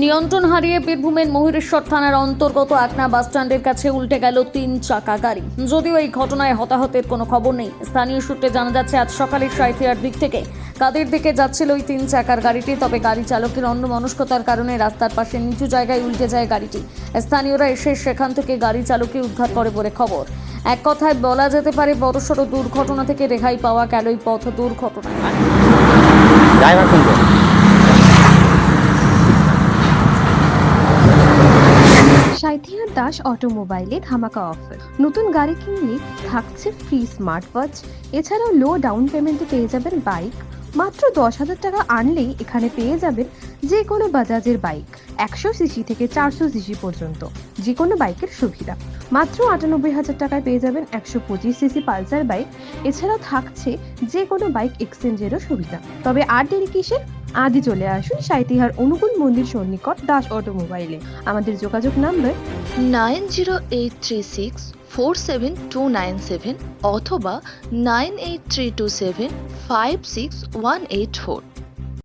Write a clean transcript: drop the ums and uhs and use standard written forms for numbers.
নিয়ন্ত্রণ হারিয়ে বীরভূমের মহিরেশ্বর থানার অন্তর্গত আকনা বাসস্ট্যান্ডের কাছে উল্টে গেল 3 চাকা গাড়ি। যদিও এই ঘটনায় হতাহতের কোনো খবর নেই। স্থানীয় সূত্রে জানা যাচ্ছে আজ সকালে সাঁইথিয়ার দিক থেকে কাদের দিকে যাচ্ছিল ওই 3 চাকার গাড়িটি। তবে গাড়ি চালকের অন্যমনস্কতার কারণে রাস্তার পাশে নিচু জায়গায় উল্টে যায় গাড়িটি। স্থানীয়রা এসে সেখান থেকে গাড়ি চালককে উদ্ধার করে বলে খবর। এক কথায় বলা যেতে পারে বড়সড় দুর্ঘটনা থেকে রেহাই পাওয়া গেল এই পথ দুর্ঘটনায়। ড্রাইভার কোন সাঁইথিয়ার দাস অটোমোবাইলে ধামাকা অফার। নতুন গাড়ি কিনলে থাকছে ফ্রি স্মার্ট ওয়াচ। এছাড়াও লো ডাউন পেমেন্টে পেয়ে যাবেন বাইক। মাত্র 10,000 টাকা আনলেই এখানে পেয়ে যাবেন যে কোনো বাজাজের বাইক, 100 সিসি থেকে 400 সিসি পর্যন্ত যে কোনো বাইকের সুবিধা। মাত্র 98,000 টাকায় পেয়ে যাবেন 125 সিসি পালসার বাইক। এছাড়াও থাকছে যে কোনো বাইক এক্সচেঞ্জেরও সুবিধা। তবে আর দেরি কিসের? আজই চলে আসুন সাঁইথিয়ার অনুকূল মন্দির সন্নিকট দাস অটোমোবাইলে। আমাদের যোগাযোগ নাম্বার 9083647297 অথবা 9832756184।